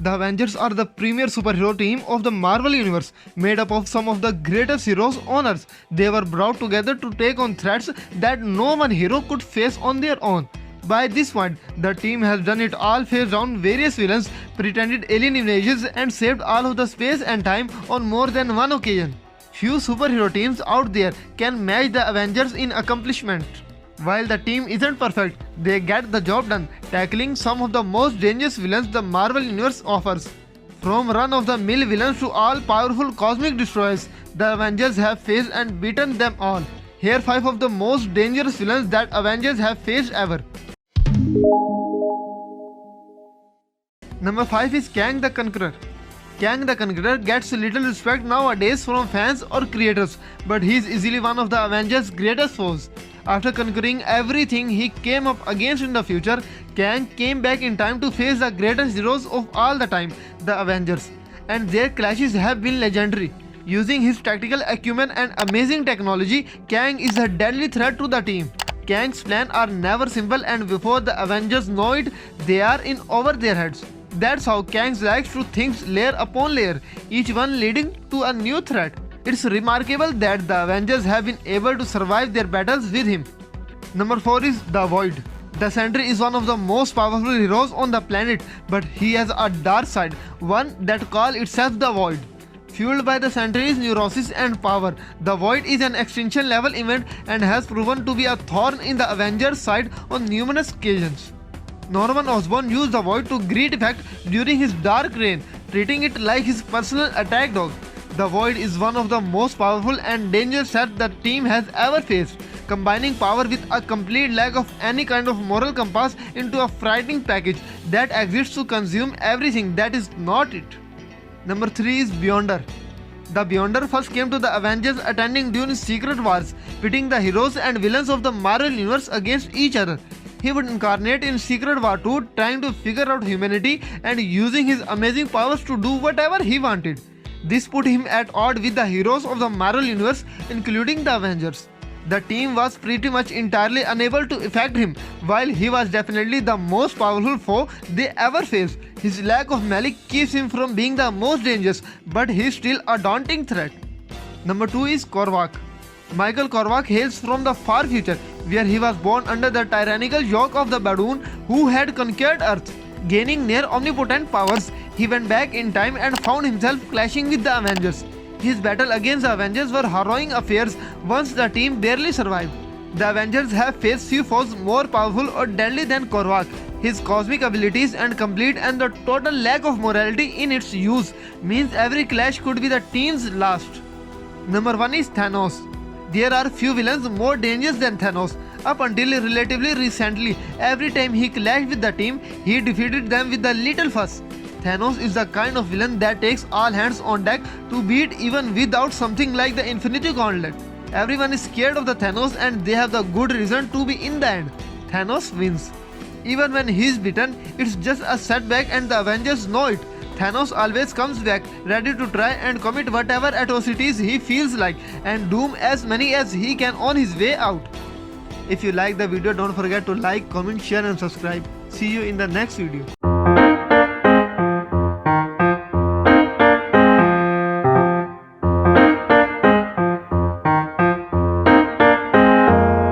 The Avengers are the premier superhero team of the Marvel Universe, made up of some of the greatest heroes on Earth. They were brought together to take on threats that no one hero could face on their own. By this point, the team has done it all, faced down various villains, pretended alien invasions, and saved all of the space and time on more than one occasion. Few superhero teams out there can match the Avengers in accomplishment. While the team isn't perfect, they get the job done, tackling some of the most dangerous villains the Marvel Universe offers. From run-of-the-mill villains to all-powerful cosmic destroyers, the Avengers have faced and beaten them all. Here 5 of the most dangerous villains that Avengers have faced ever. Number 5 is Kang the Conqueror. Kang the Conqueror gets little respect nowadays from fans or creators, but he is easily one of the Avengers' greatest foes. After conquering everything he came up against in the future, Kang came back in time to face the greatest heroes of all the time, the Avengers, and their clashes have been legendary. Using his tactical acumen and amazing technology, Kang is a deadly threat to the team. Kang's plans are never simple, and before the Avengers know it, they are in over their heads. That's how Kang likes to think layer upon layer, each one leading to a new threat. It's remarkable that the Avengers have been able to survive their battles with him. Number 4 is the Void. The Sentry is one of the most powerful heroes on the planet, but he has a dark side, one that calls itself the Void. Fueled by the Sentry's neurosis and power, the Void is an extinction level event and has proven to be a thorn in the Avengers' side on numerous occasions. Norman Osborn used the Void to great effect during his dark reign, treating it like his personal attack dog. The Void is one of the most powerful and dangerous threats the team has ever faced, combining power with a complete lack of any kind of moral compass into a frightening package that exists to consume everything that is not it. Number 3 is Beyonder. The Beyonder first came to the Avengers attending during Secret Wars, pitting the heroes and villains of the Marvel Universe against each other. He would incarnate in Secret War 2, trying to figure out humanity and using his amazing powers to do whatever he wanted. This put him at odds with the heroes of the Marvel Universe, including the Avengers. The team was pretty much entirely unable to affect him, while he was definitely the most powerful foe they ever faced. His lack of malice keeps him from being the most dangerous, but he is still a daunting threat. Number 2 is Korvac. Michael Korvac hails from the far future, where he was born under the tyrannical yoke of the Badoon who had conquered Earth. Gaining near omnipotent powers, he went back in time and found himself clashing with the Avengers. His battle against the Avengers were harrowing affairs once the team barely survived. The Avengers have faced few foes more powerful or deadly than Korvac. His cosmic abilities and complete and the total lack of morality in its use means every clash could be the team's last. Number 1 is Thanos. There are few villains more dangerous than Thanos. Up until relatively recently, every time he clashed with the team, he defeated them with a little fuss. Thanos is the kind of villain that takes all hands on deck to beat even without something like the Infinity Gauntlet. Everyone is scared of the Thanos and they have the good reason to be in the end. Thanos wins. Even when he is beaten, it's just a setback and the Avengers know it. Thanos always comes back, ready to try and commit whatever atrocities he feels like and doom as many as he can on his way out. If you like the video, don't forget to like, comment, share and subscribe. See you in the next video.